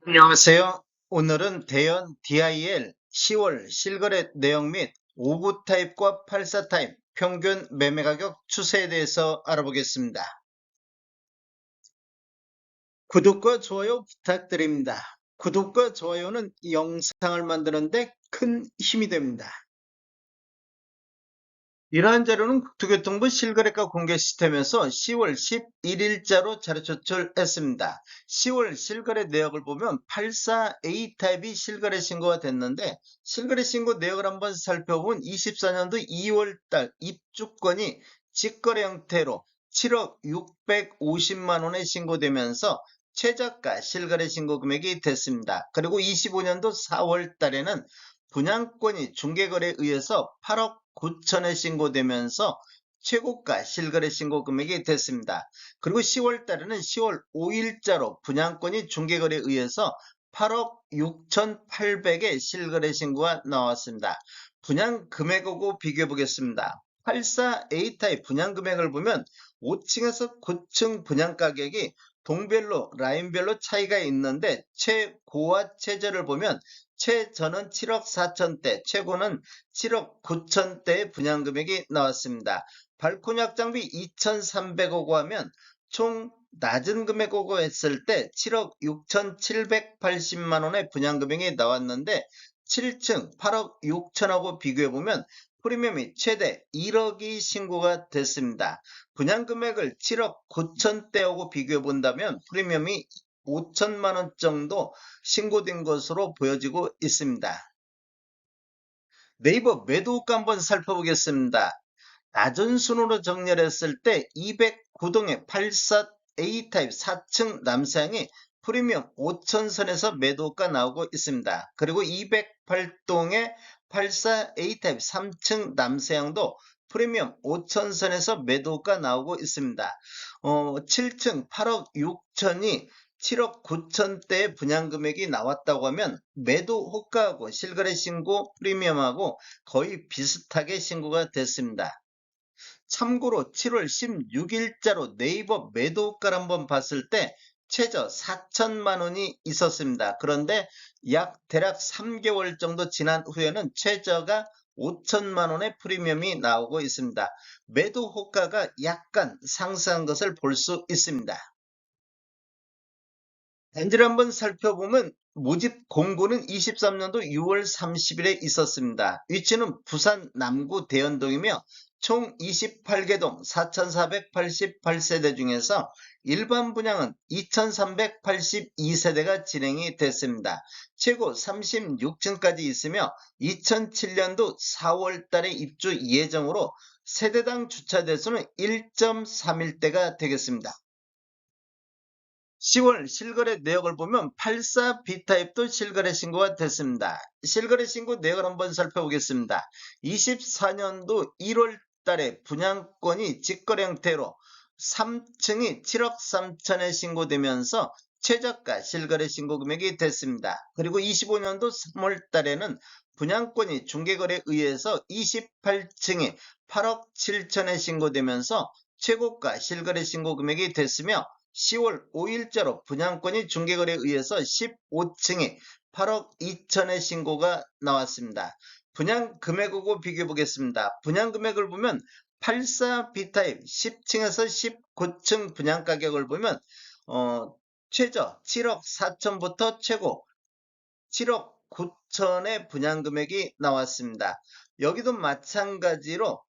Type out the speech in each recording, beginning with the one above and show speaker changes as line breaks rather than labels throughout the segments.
안녕하세요. 오늘은 대연 DIL 10월 실거래 내용 및 5구 타입과 84 타입 평균 매매 가격 추세에 대해서 알아보겠습니다. 구독과 좋아요 부탁드립니다. 구독과 좋아요는 영상을 만드는데 큰 힘이 됩니다. 이러한 자료는 국토교통부 실거래가 공개 시스템에서 10월 11일자로 자료 제출했습니다. 10월 실거래 내역을 보면 84A 타입이 실거래 신고가 됐는데 실거래 신고 내역을 한번 살펴보면 24년도 2월달 입주권이 직거래 형태로 7억 650만 원에 신고되면서 최저가 실거래 신고 금액이 됐습니다. 그리고 25년도 4월달에는 분양권이 중개거래에 의해서 8억 9천에 신고되면서 최고가 실거래 신고 금액이 됐습니다. 그리고 10월 달에는 10월 5일자로 분양권이 중개거래에 의해서 8억 6,800의 실거래 신고가 나왔습니다. 분양 금액하고 비교해 보겠습니다. 84A 타입 분양 금액을 보면 5층에서 9층 분양 가격이 동별로 라인별로 차이가 있는데 최고와 최저를 보면 최저는 7억 4천대, 최고는 7억 9천대의 분양금액이 나왔습니다. 발코니 확장비 2,300억 하면 총 낮은 금액으로 했을 때 7억 6,780만 원의 분양금액이 나왔는데 7층 8억 6천하고 비교해보면 프리미엄이 최대 1억이 신고가 됐습니다. 분양금액을 7억 9천대하고 비교해본다면 프리미엄이 5천만 원 정도 신고된 것으로 보여지고 있습니다. 네이버 매도가 한번 살펴보겠습니다. 낮은 순으로 정렬했을 때 209동의 84A 타입 4층 남사형이 프리미엄 5천선에서 매도가 나오고 있습니다. 그리고 208동의 84A 타입 3층 남사형도 프리미엄 5천선에서 매도가 나오고 있습니다. 7층 8억 6천이 7억 9천대의 분양금액이 나왔다고 하면 매도 호가하고 실거래 신고 프리미엄하고 거의 비슷하게 신고가 됐습니다. 참고로 7월 16일자로 네이버 매도 호가를 한번 봤을 때 최저 4천만 원이 있었습니다. 그런데 대략 3개월 정도 지난 후에는 최저가 5천만 원의 프리미엄이 나오고 있습니다. 매도 호가가 약간 상승한 것을 볼 수 있습니다. 단지를 한번 살펴보면 모집 공고는 23년도 6월 30일에 있었습니다. 위치는 부산 남구 대연동이며 총 28개 동 4,488세대 중에서 일반 분양은 2,382세대가 진행이 됐습니다. 최고 36층까지 있으며 2007년도 4월 달에 입주 예정으로 세대당 주차 대수는 1.31대가 되겠습니다. 10월 실거래 내역을 보면 84 B타입도 실거래 신고가 됐습니다. 실거래 신고 내역을 한번 살펴보겠습니다. 24년도 1월 달에 분양권이 직거래 형태로 3층이 7억 3천에 신고되면서 최저가 실거래 신고 금액이 됐습니다. 그리고 25년도 3월 달에는 분양권이 중개거래에 의해서 28층이 8억 7천에 신고되면서 최고가 실거래 신고 금액이 됐으며 10월 5일자로 분양권이 중개거래에 의해서 15층이 8억 2천의 신고가 나왔습니다. 분양 금액하고 비교해 보겠습니다. 분양 금액을 보면 84 B타입 10층에서 19층 분양 가격을 보면 최저 7억 4천부터 최고 7억 9천의 분양 금액이 나왔습니다. 여기도 마찬가지로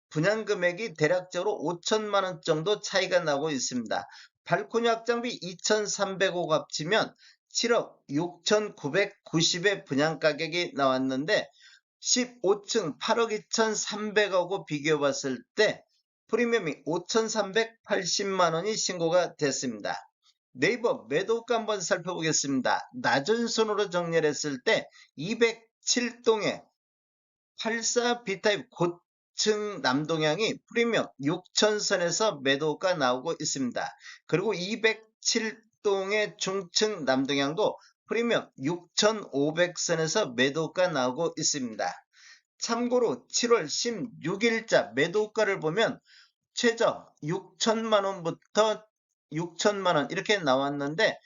분양 금액이 대략적으로 5천만 원 정도 차이가 나고 있습니다. 발코니 확장비 2,300억 합치면 7억 6,990의 분양 가격이 나왔는데 15층 8억 2,300하고 비교해 봤을 때 프리미엄이 5,380만 원이 신고가 됐습니다. 네이버 매도가 한번 살펴보겠습니다. 낮은 순으로 정렬했을 때 207동에 84 B타입 고층 남동향이 프리미엄 6천선에서 매도가 나오고 있습니다. 그리고 207동의 중층 남동향도 프리미엄 6,500선에서 매도가 나오고 있습니다. 참고로 7월 16일자 매도가를 보면 최저 6천만 원부터 6천만 원 이렇게 나왔는데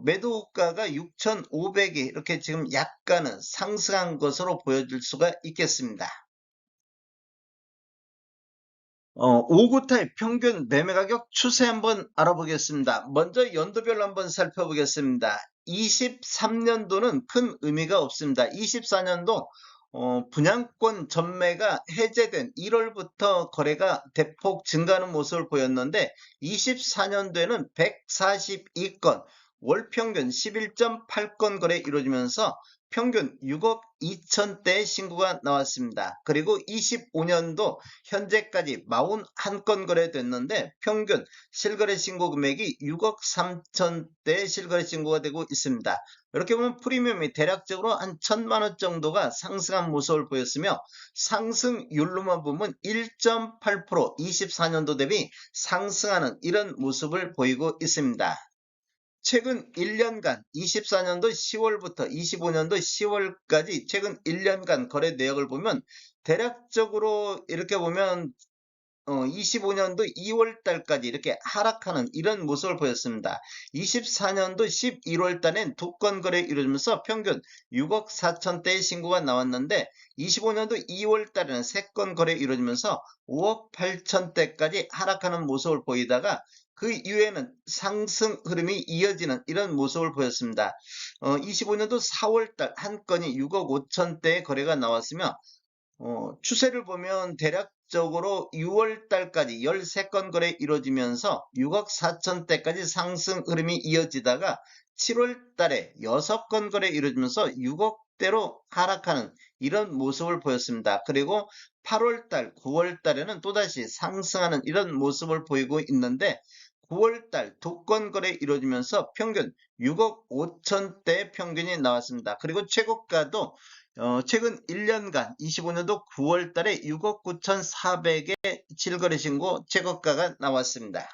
매도가가 6,500이 이렇게 지금 약간은 상승한 것으로 보여질 수가 있겠습니다. 5구 타입 평균 매매 가격 추세 한번 알아보겠습니다. 먼저 연도별로 한번 살펴보겠습니다. 23년도는 큰 의미가 없습니다. 24년도 분양권 전매가 해제된 1월부터 거래가 대폭 증가하는 모습을 보였는데 24년도에는 142건, 월 평균 11.8건 거래 이루어지면서 평균 6억 2천대의 신고가 나왔습니다. 그리고 25년도 현재까지 41건 거래됐는데 평균 실거래 신고 금액이 6억 3천대 실거래 신고가 되고 있습니다. 이렇게 보면 프리미엄이 대략적으로 한 1,000만 원 정도가 상승한 모습을 보였으며 상승률로만 보면 1.8% 24년도 대비 상승하는 이런 모습을 보이고 있습니다. 최근 1년간 24년도 10월부터 25년도 10월까지 최근 1년간 거래 내역을 보면 대략적으로 이렇게 보면 25년도 2월 달까지 이렇게 하락하는 이런 모습을 보였습니다. 24년도 11월 달엔 2건 거래 이루어지면서 평균 6억 4천대의 신고가 나왔는데 25년도 2월 달에는 3건 거래 이루어지면서 5억 8천대까지 하락하는 모습을 보이다가 그 이후에는 상승 흐름이 이어지는 이런 모습을 보였습니다. 25년도 4월 달 한 건이 6억 5천대의 거래가 나왔으며 추세를 보면 대략적으로 6월 달까지 13건 거래 이루어지면서 6억 4천대까지 상승 흐름이 이어지다가 7월 달에 6건 거래 이루어지면서 6억대로 하락하는 이런 모습을 보였습니다. 그리고 8월 달, 9월 달에는 또다시 상승하는 이런 모습을 보이고 있는데 9월 달 2건 거래 이루어지면서 평균 6억 5천대 평균이 나왔습니다. 그리고 최고가도 최근 1년간 25년도 9월 달에 6억 9,400의 실거래 신고 최고가가 나왔습니다.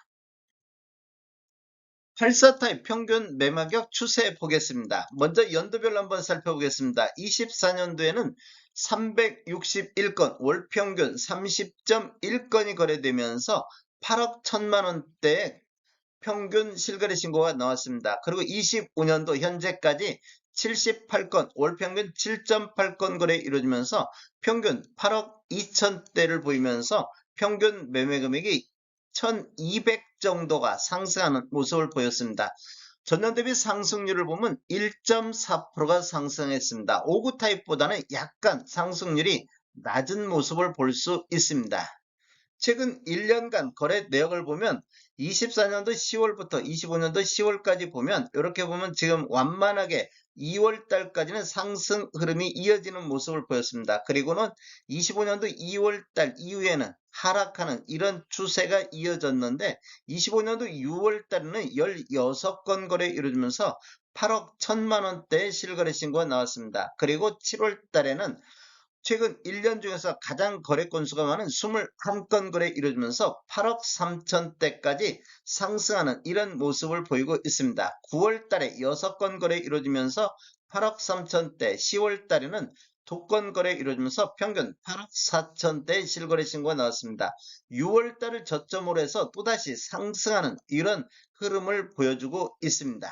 84 타입 평균 매매가격 추세 보겠습니다. 먼저 연도별로 한번 살펴보겠습니다. 24년도에는 361건, 월 평균 30.1건이 거래되면서 8억 1천만 원대의 평균 실거래 신고가 나왔습니다. 그리고 25년도 현재까지 78건, 월 평균 7.8건 거래 이루어지면서 평균 8억 2천대를 보이면서 평균 매매 금액이 1,200 정도가 상승하는 모습을 보였습니다. 전년 대비 상승률을 보면 1.4%가 상승했습니다. 5구 타입보다는 약간 상승률이 낮은 모습을 볼 수 있습니다. 최근 1년간 거래 내역을 보면 24년도 10월부터 25년도 10월까지 보면 이렇게 보면 지금 완만하게 2월 달까지는 상승 흐름이 이어지는 모습을 보였습니다. 그리고는 25년도 2월 달 이후에는 하락하는 이런 추세가 이어졌는데 25년도 6월 달에는 16건 거래 이루어지면서 8억 1천만 원대의 실거래 신고가 나왔습니다. 그리고 7월 달에는 최근 1년 중에서 가장 거래 건수가 많은 21건 거래 이루어지면서 8억 3천대까지 상승하는 이런 모습을 보이고 있습니다. 9월 달에 6건 거래 이루어지면서 8억 3천대, 10월 달에는 2건 거래 이루어지면서 평균 8억 4천대 실거래 신고가 나왔습니다. 6월 달을 저점으로 해서 또다시 상승하는 이런 흐름을 보여주고 있습니다.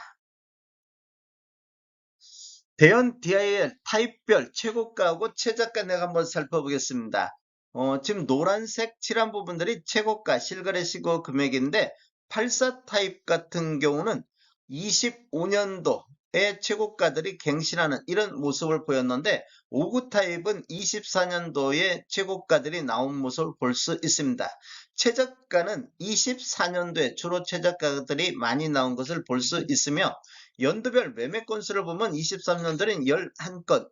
대연 DIL 타입별 최고가하고 최저가 내가 한번 살펴보겠습니다. 지금 노란색 칠한 부분들이 최고가 실거래 시고 금액인데 84 타입 같은 경우는 25년도에 최고가들이 갱신하는 이런 모습을 보였는데 59 타입은 24년도에 최고가들이 나온 모습을 볼 수 있습니다. 최저가는 24년도에 주로 최저가들이 많이 나온 것을 볼 수 있으며 연도별 매매 건수를 보면 23년도에는 11건,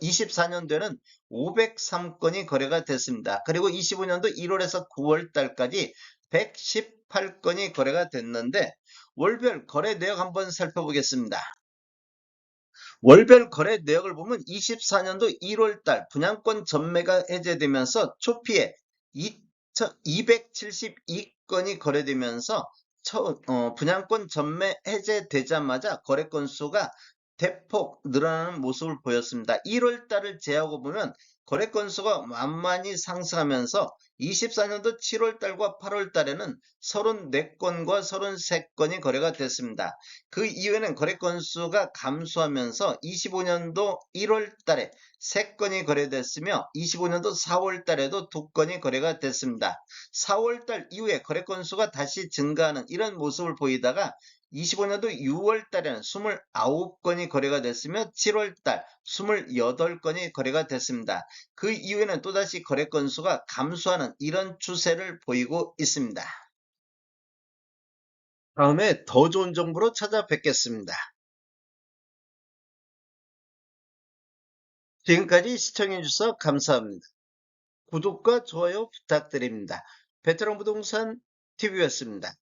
24년도에는 503건이 거래가 됐습니다. 그리고 25년도 1월에서 9월 달까지 118건이 거래가 됐는데 월별 거래 내역 한번 살펴보겠습니다. 월별 거래 내역을 보면 24년도 1월 달 분양권 전매가 해제되면서 초피에 272건이 거래되면서 분양권 전매 해제되자마자 거래 건수가 대폭 늘어나는 모습을 보였습니다. 1월 달을 제하고 보면 거래 건수가 만만히 상승하면서 24년도 7월 달과 8월 달에는 34건과 33건이 거래가 됐습니다. 그 이후에는 거래 건수가 감소하면서 25년도 1월 달에 3건이 거래됐으며 25년도 4월 달에도 2건이 거래가 됐습니다. 4월 달 이후에 거래 건수가 다시 증가하는 이런 모습을 보이다가 25년도 6월 달에는 29건이 거래가 됐으며 7월 달 28건이 거래가 됐습니다. 그 이후에는 또다시 거래 건수가 감소하는 이런 추세를 보이고 있습니다. 다음에 더 좋은 정보로 찾아뵙겠습니다. 지금까지 시청해주셔서 감사합니다. 구독과 좋아요 부탁드립니다. 베테랑 부동산 TV였습니다.